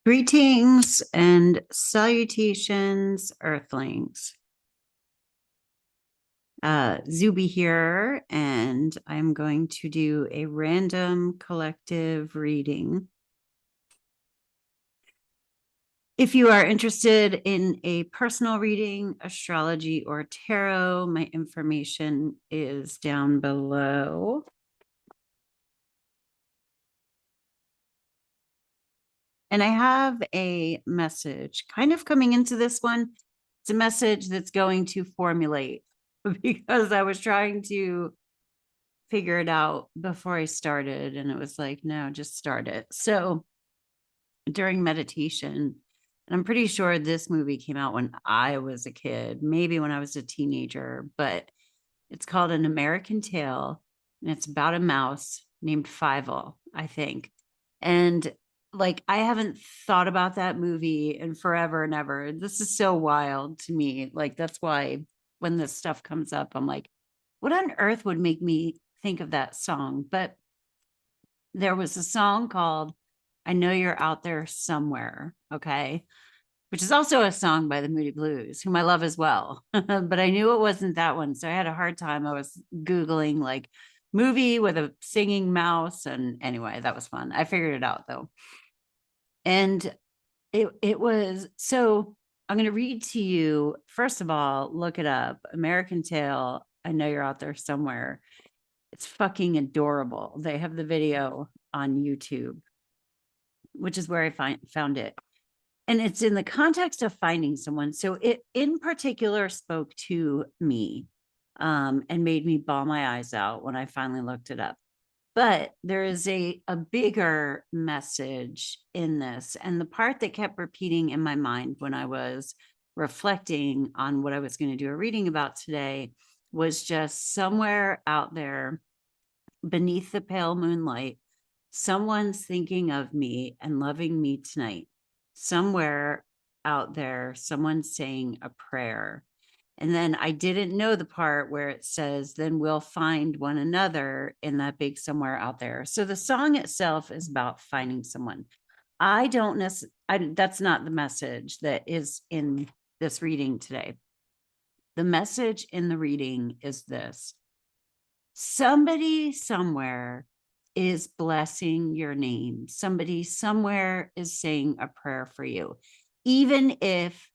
Greetings and salutations, Earthlings. Zube here, and I'm going to do a random collective reading. If you are interested in a personal reading, astrology, or tarot, my information is down below. And I have a message kind of coming into this one. It's a message that's going to formulate because I was trying to figure it out before I started. And it was like, no, just start it. So during meditation, and I'm pretty sure this movie came out when I was a kid, maybe when I was a teenager, but it's called An American Tale. And it's about a mouse named Fievel, I think. And like, I haven't thought about that movie in forever and ever. This is so wild to me. Like, that's why when this stuff comes up, I'm like, what on earth would make me think of that song? But there was a song called I Know You're Out There Somewhere, okay? Which is also a song by the Moody Blues, whom I love as well. But I knew it wasn't that one. So I had a hard time. I was Googling like movie with a singing mouse. And anyway, that was fun. I figured it out though. And it was so I'm going to read to you. First of all, look it up. American Tale. I Know You're Out There Somewhere. It's fucking adorable. They have the video on YouTube, which is where I found it. And it's in the context of finding someone. So it in particular spoke to me and made me bawl my eyes out when I finally looked it up. But there is a bigger message in this. And the part that kept repeating in my mind when I was reflecting on what I was going to do a reading about today was just somewhere out there beneath the pale moonlight, someone's thinking of me and loving me tonight. Somewhere out there, someone's saying a prayer. And then I didn't know the part where it says, then we'll find one another in that big somewhere out there. So the song itself is about finding someone. I don't necessarily, that's not the message that is in this reading today. The message in the reading is this: somebody somewhere is blessing your name. Somebody somewhere is saying a prayer for you, even if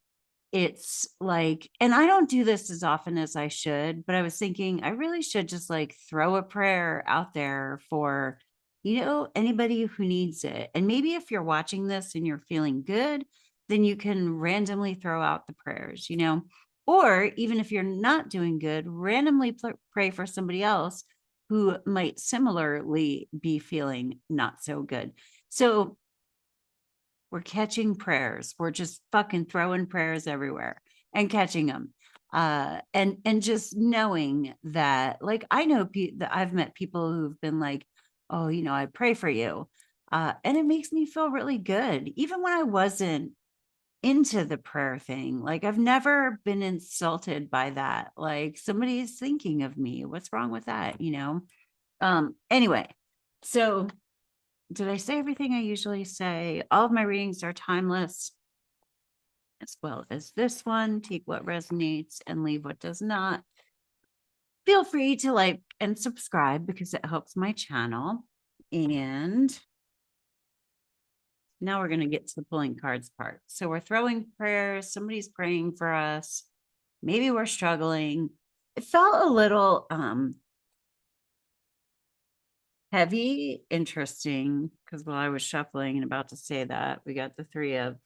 it's like, and I don't do this as often as I should, but I was thinking I really should just like throw a prayer out there for, anybody who needs it. And maybe if you're watching this and you're feeling good, then you can randomly throw out the prayers, or even if you're not doing good, randomly pray for somebody else who might similarly be feeling not so good. So we're catching prayers. We're just fucking throwing prayers everywhere and catching them. And just knowing that, like, I know that I've met people who've been like, oh, I pray for you. And it makes me feel really good. Even when I wasn't into the prayer thing, like I've never been insulted by that. Like somebody's thinking of me. What's wrong with that? Anyway, so did I say everything I usually say? All of my readings are timeless, as well as this one. Take what resonates and leave what does not. Feel free to like and subscribe because it helps my channel. And now we're going to get to the pulling cards part. So we're throwing prayers. Somebody's praying for us. Maybe we're struggling. It felt a little heavy, interesting, because while I was shuffling and about to say that, we got the Three of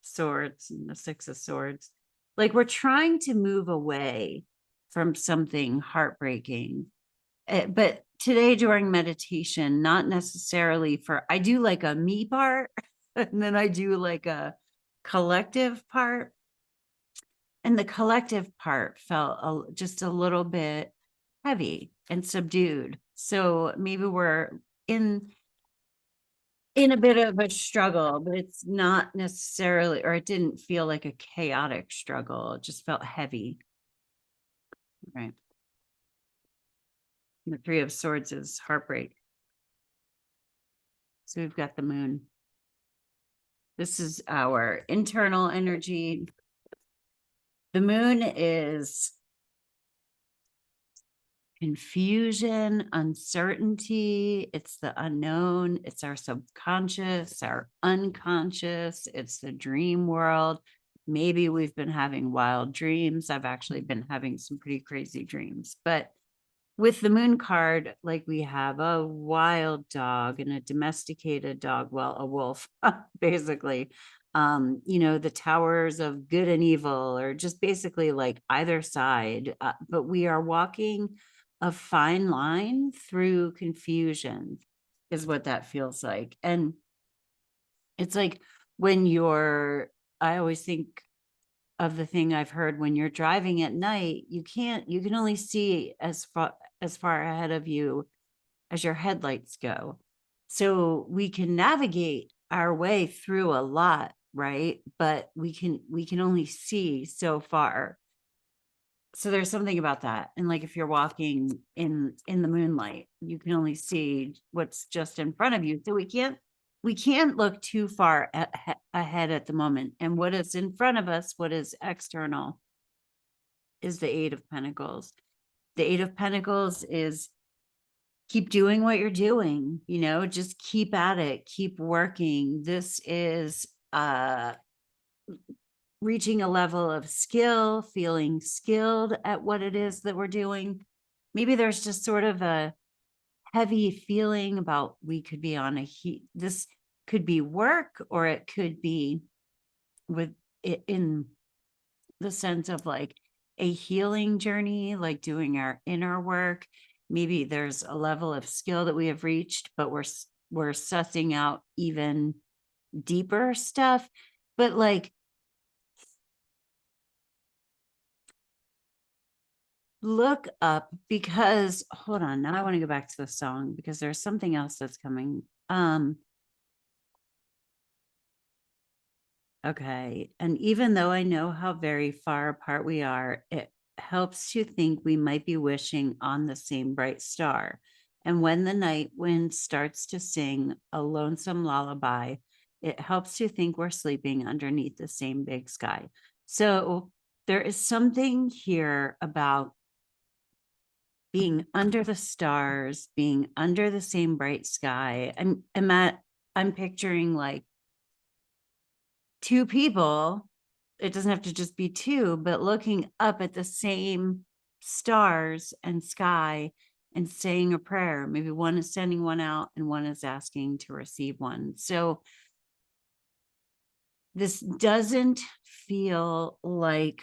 Swords and the Six of Swords. Like we're trying to move away from something heartbreaking. But today during meditation, not necessarily I do like a me part, and then I do like a collective part. And the collective part felt just a little bit heavy and subdued. So maybe we're in a bit of a struggle, but it's not necessarily, or it didn't feel like a chaotic struggle. It just felt heavy. Right. And the Three of Swords is heartbreak. So we've got the moon. This is our internal energy. The moon is confusion, uncertainty. It's the unknown. It's our subconscious, our unconscious. It's the dream world. Maybe we've been having wild dreams. I've actually been having some pretty crazy dreams, but with the moon card, like we have a wild dog and a domesticated dog, well, a wolf, basically. The towers of good and evil, or just basically like either side. But we are walking a fine line through confusion, is what that feels like. And it's like when I always think of the thing I've heard, when you're driving at night, you can only see as far ahead of you as your headlights go. So we can navigate our way through a lot, right? But we can only see so far. So there's something about that. And like if you're walking in the moonlight, you can only see what's just in front of you. So we can't look too far ahead at the moment. And what is in front of us, what is external, is the Eight of Pentacles. The Eight of Pentacles is keep doing what you're doing, just keep at it, keep working. This is reaching a level of skill, feeling skilled at what it is that we're doing. Maybe there's just sort of a heavy feeling about we could be on this could be work, or it could be with it in the sense of like a healing journey, like doing our inner work. Maybe there's a level of skill that we have reached, but we're sussing out even deeper stuff. But like, look up, because hold on, now I want to go back to the song because there's something else that's coming. Okay. And even though I know how very far apart we are, it helps to think we might be wishing on the same bright star. And when the night wind starts to sing a lonesome lullaby, it helps to think we're sleeping underneath the same big sky. So there is something here about being under the stars, being under the same bright sky. I'm picturing like two people. It doesn't have to just be two, but looking up at the same stars and sky and saying a prayer. Maybe one is sending one out and one is asking to receive one. So this doesn't feel like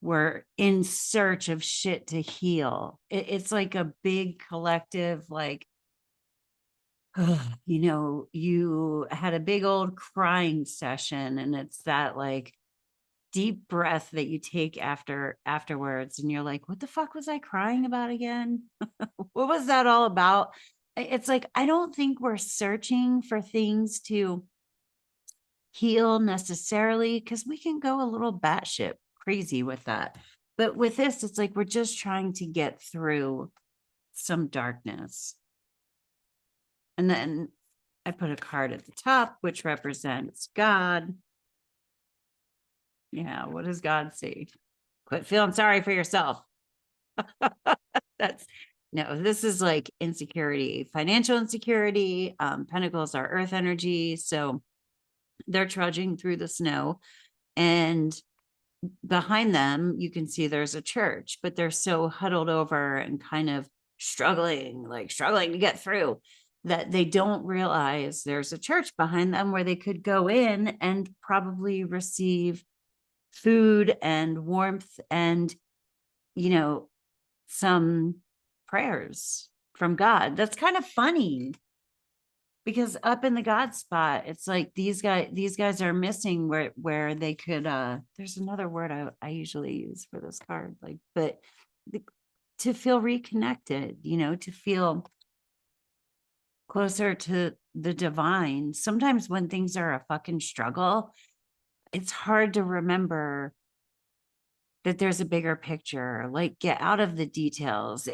we're in search of shit to heal. It's like a big collective, like, you had a big old crying session, and it's that like deep breath that you take afterwards, and you're like, what the fuck was I crying about again? What was that all about? It's like, I don't think we're searching for things to heal necessarily, because we can go a little batshit crazy with that. But with this, it's like we're just trying to get through some darkness. And then I put a card at the top, which represents God. Yeah, what does God see? Quit feeling sorry for yourself. This is like insecurity, financial insecurity. Pentacles are earth energy. So they're trudging through the snow, and behind them, you can see there's a church, but they're so huddled over and kind of struggling to get through, that they don't realize there's a church behind them where they could go in and probably receive food and warmth and, some prayers from God. That's kind of funny, because up in the God spot, it's like these guys are missing where they could, there's another word I usually use for this card, like, but to feel reconnected, to feel closer to the divine. Sometimes when things are a fucking struggle, it's hard to remember that there's a bigger picture, like get out of the details.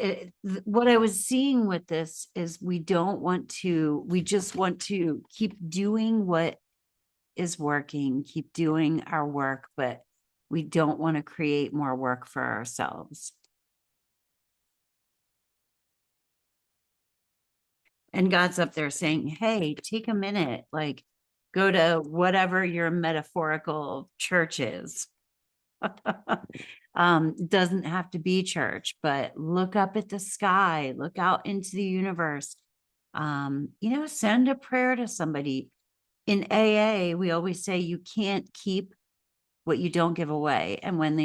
What I was seeing with this is we just want to keep doing what is working, keep doing our work, but we don't want to create more work for ourselves. And God's up there saying, hey, take a minute, like go to whatever your metaphorical church is. Doesn't have to be church, but look up at the sky, look out into the universe. Send a prayer to somebody. In AA, we always say you can't keep what you don't give away. And when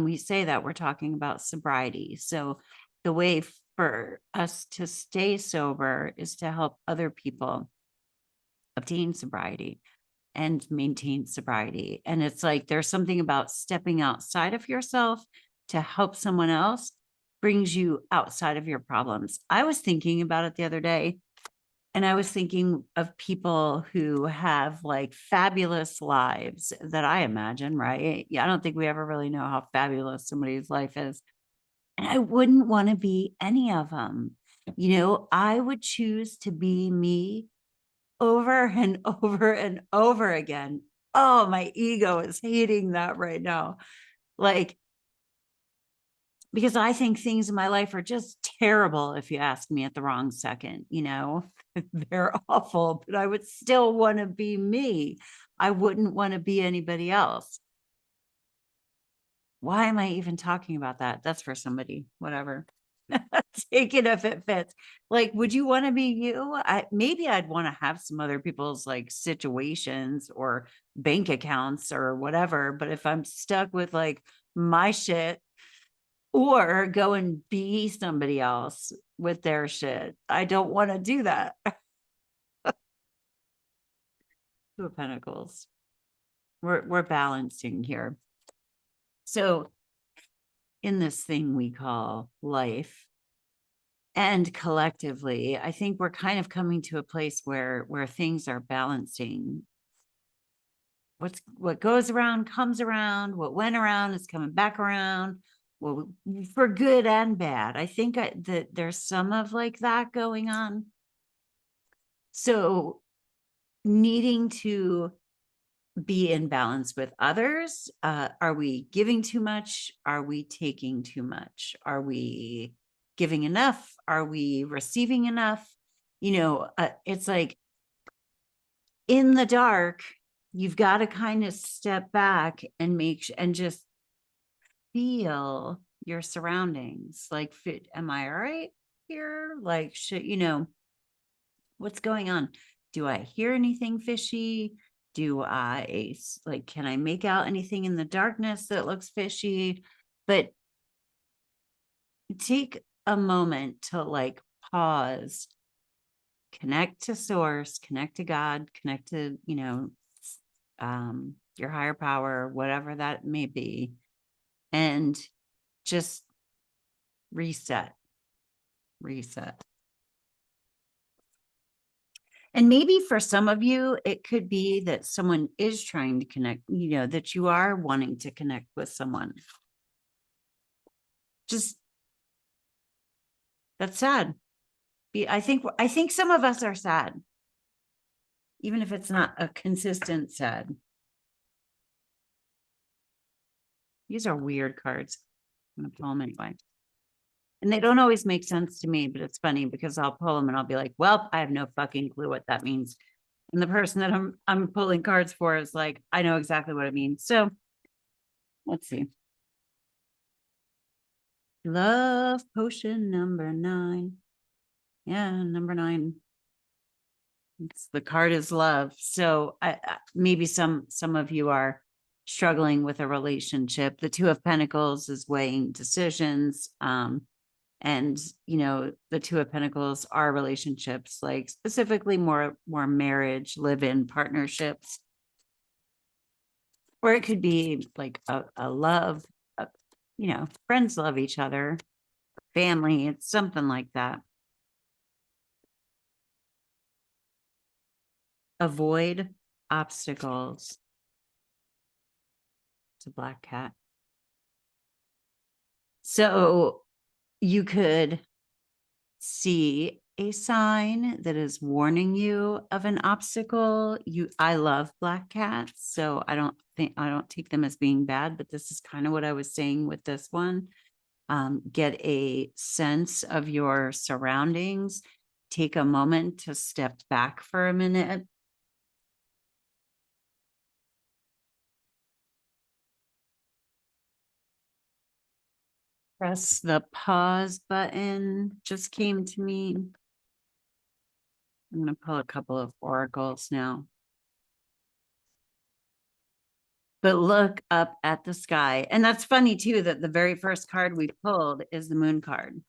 we say that, we're talking about sobriety. So the way for us to stay sober is to help other people obtain sobriety and maintain sobriety. And it's like there's something about stepping outside of yourself to help someone else brings you outside of your problems. I was thinking about it the other day, and I was thinking of people who have like fabulous lives that I imagine, right? Yeah, I don't think we ever really know how fabulous somebody's life is. And I wouldn't want to be any of them. I would choose to be me over and over and over again. Oh, my ego is hating that right now. Like, because I think things in my life are just terrible if you ask me at the wrong second, they're awful, but I would still want to be me. I wouldn't want to be anybody else. Why am I even talking about that? That's for somebody, whatever. Take it if it fits. Like, would you want to be you? Maybe I'd want to have some other people's like situations or bank accounts or whatever. But if I'm stuck with like my shit, or go and be somebody else with their shit, I don't want to do that. Two of Pentacles. We're balancing here. So in this thing we call life, and collectively, I think we're kind of coming to a place where things are balancing. What goes around comes around. What went around is coming back around. Well, for good and bad. I think that there's some of like that going on. So needing to be in balance with others. Are we giving too much? Are we taking too much? Are we giving enough? Are we receiving enough? It's like in the dark, you've got to kind of step back and and just feel your surroundings. Like, am I all right here? Like, what's going on? Do I hear anything fishy? Can I make out anything in the darkness that looks fishy? But take a moment to like pause, connect to source, connect to God, connect to, your higher power, whatever that may be, and just reset. And maybe for some of you, it could be that someone is trying to connect, that you are wanting to connect with someone. Just, that's sad. I think some of us are sad, even if it's not a consistent sad. These are weird cards. I'm gonna pull them anyway. And they don't always make sense to me, but it's funny because I'll pull them and I'll be like, well, I have no fucking clue what that means. And the person that I'm pulling cards for is like, I know exactly what it means. So let's see. Love potion number 9. Yeah, number 9. The card is love. So maybe some of you are struggling with a relationship. The 2 of Pentacles is weighing decisions. And the 2 of Pentacles are relationships, like specifically more marriage, live-in partnerships, or it could be like a love, friends love each other, family, it's something like that. Avoid obstacles. It's a black cat. So you could see a sign that is warning you of an obstacle. I love black cats, so I don't take them as being bad, but this is kind of what I was saying with this one. Get a sense of your surroundings. Take a moment to step back for a minute. Press the pause button, just came to me. I'm going to pull a couple of oracles now. But look up at the sky. And that's funny too, that the very first card we pulled is the moon card,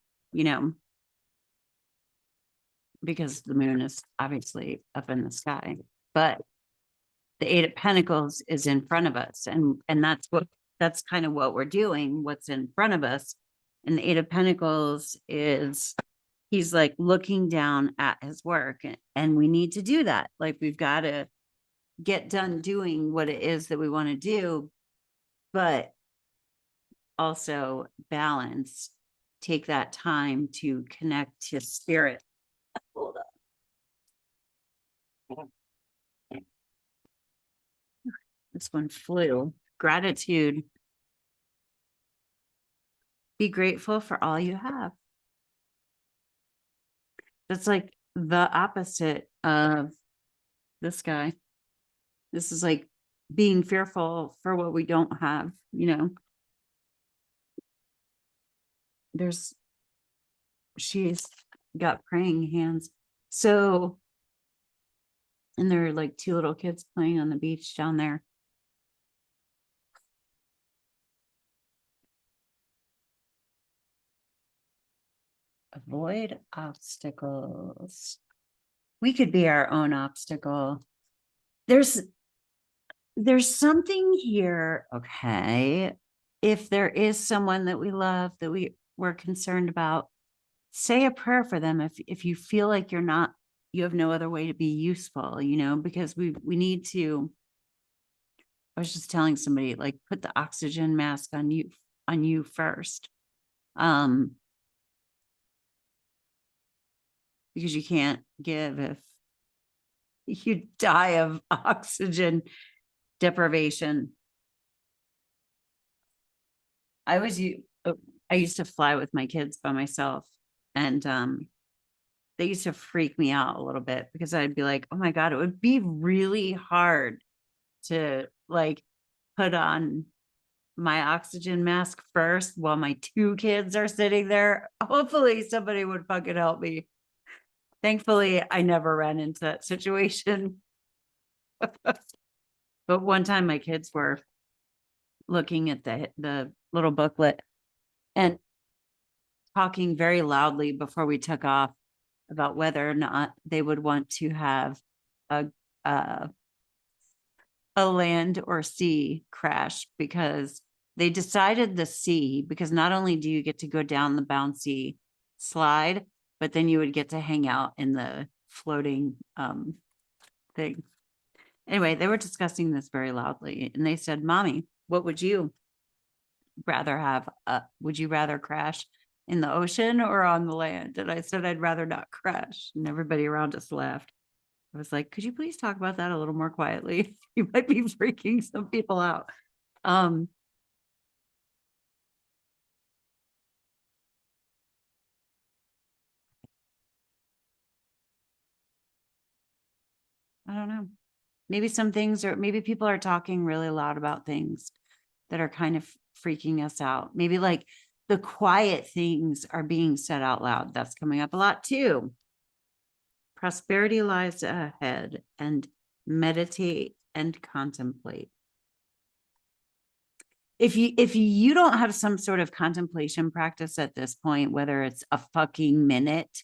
because the moon is obviously up in the sky, but the 8 of Pentacles is in front of us. And that's kind of what we're doing, what's in front of us. And the 8 of Pentacles is, he's like looking down at his work, and we need to do that. Like, we've got to get done doing what it is that we want to do, but also balance, take that time to connect to spirit. Hold on. This one flew. Gratitude. Be grateful for all you have. That's like the opposite of this guy. This is like being fearful for what we don't have, she's got praying hands. So, and there are like 2 little kids playing on the beach down there. Avoid obstacles. We could be our own obstacle. There's something here. Okay. If there is someone that we love, that we're concerned about, say a prayer for them. If you feel like you have no other way to be useful, because we need to. I was just telling somebody, like, put the oxygen mask on you first. Because you can't give if you die of oxygen deprivation. I used to fly with my kids by myself, and they used to freak me out a little bit, because I'd be like, oh my God, it would be really hard to like put on my oxygen mask first while my 2 kids are sitting there. Hopefully somebody would fucking help me. Thankfully, I never ran into that situation. But one time my kids were looking at the little booklet and talking very loudly before we took off about whether or not they would want to have a land or sea crash, because they decided the sea, because not only do you get to go down the bouncy slide, but then you would get to hang out in the floating thing. Anyway, they were discussing this very loudly, and they said, Mommy, what would you rather have? Would you rather crash in the ocean or on the land? And I said, I'd rather not crash. And everybody around us laughed. I was like, could you please talk about that a little more quietly? You might be freaking some people out. I don't know. Maybe some things maybe people are talking really loud about things that are kind of freaking us out. Maybe like the quiet things are being said out loud. That's coming up a lot too. Prosperity lies ahead, and meditate and contemplate. If you don't have some sort of contemplation practice at this point, whether it's a fucking minute,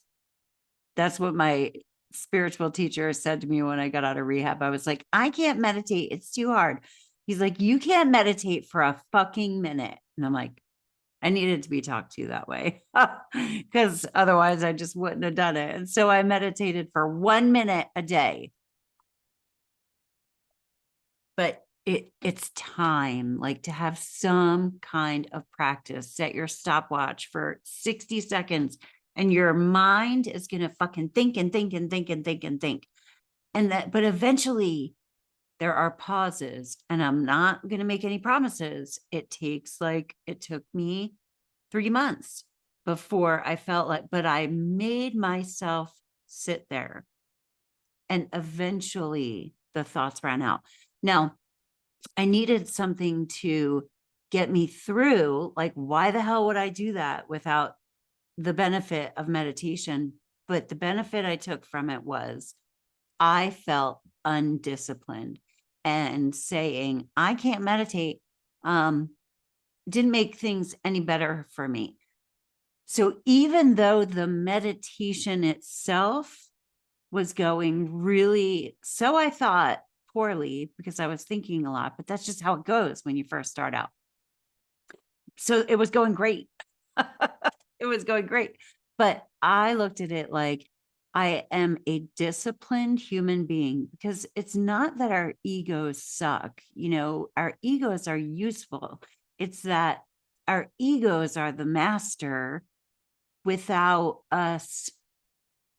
that's what my spiritual teacher said to me when I got out of rehab. I was like, I can't meditate. It's too hard. He's like, you can't meditate for a fucking minute. And I'm like, I needed to be talked to that way, because otherwise I just wouldn't have done it. And so I meditated for 1 minute a day. But it's time, like, to have some kind of practice. Set your stopwatch for 60 seconds And your mind is going to fucking think and think and think and think and think. And that, but eventually there are pauses, and I'm not going to make any promises. It took me 3 months before I felt like, but I made myself sit there, and eventually the thoughts ran out. Now, I needed something to get me through. Like, why the hell would I do that without the benefit of meditation? But the benefit I took from it was I felt undisciplined, and saying I can't meditate didn't make things any better for me. So even though the meditation itself was going really, so I thought, poorly, because I was thinking a lot, but that's just how it goes when you first start out. So it was going great. It was going great. But I looked at it like I am a disciplined human being, because it's not that our egos suck. Our egos are useful. It's that our egos are the master without us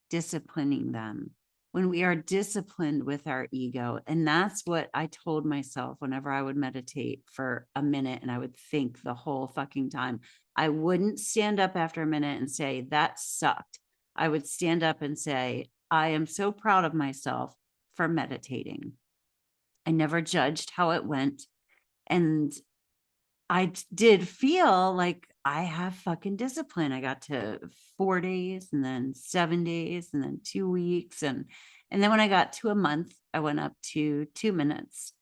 disciplining them. When we are disciplined with our ego, and that's what I told myself whenever I would meditate for a minute and I would think the whole fucking time. I wouldn't stand up after a minute and say, that sucked. I would stand up and say, I am so proud of myself for meditating. I never judged how it went. And I did feel like I have fucking discipline. I got to 4 days, and then 7 days, and then 2 weeks. And then when I got to a month, I went up to 2 minutes,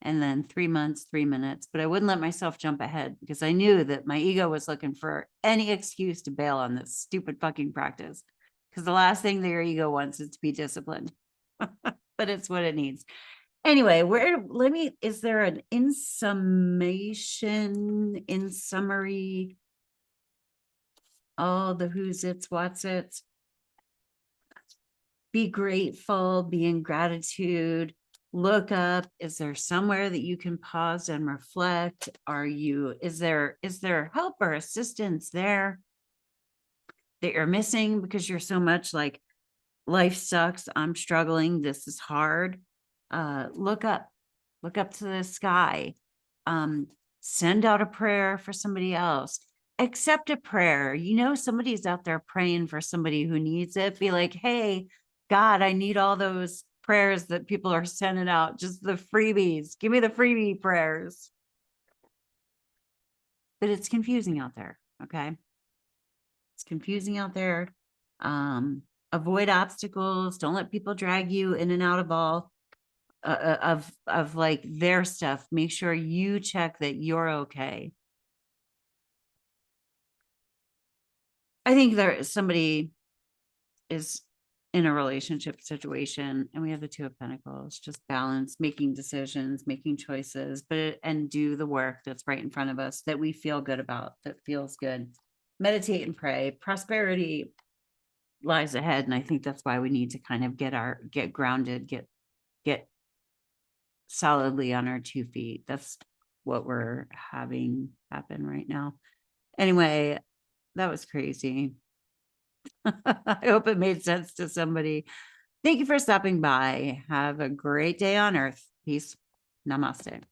and then 3 months, 3 minutes. But I wouldn't let myself jump ahead, because I knew that my ego was looking for any excuse to bail on this stupid fucking practice. Because the last thing that your ego wants is to be disciplined, but it's what it needs. Anyway, is there an in summary, all the who's its, what's its? Be grateful, be in gratitude, look up. Is there somewhere that you can pause and reflect? Is there help or assistance there that you're missing because you're so much like, life sucks, I'm struggling, this is hard? Look up to the sky, send out a prayer for somebody else, accept a prayer. Somebody's out there praying for somebody who needs it. Be like, hey, God, I need all those prayers that people are sending out, just the freebies. Give me the freebie prayers. But it's confusing out there. Okay. It's confusing out there. Avoid obstacles. Don't let people drag you in and out of all of like their stuff. Make sure you check that you're okay. I think somebody is in a relationship situation, and we have the Two of Pentacles. Just balance, making decisions, making choices, and do the work that's right in front of us that we feel good about, that feels good. Meditate and pray. Prosperity lies ahead, and I think that's why we need to kind of get grounded, get solidly on our 2 feet. That's what we're having happen right now. Anyway, that was crazy. I hope it made sense to somebody. Thank you for stopping by. Have a great day on Earth. Peace. Namaste.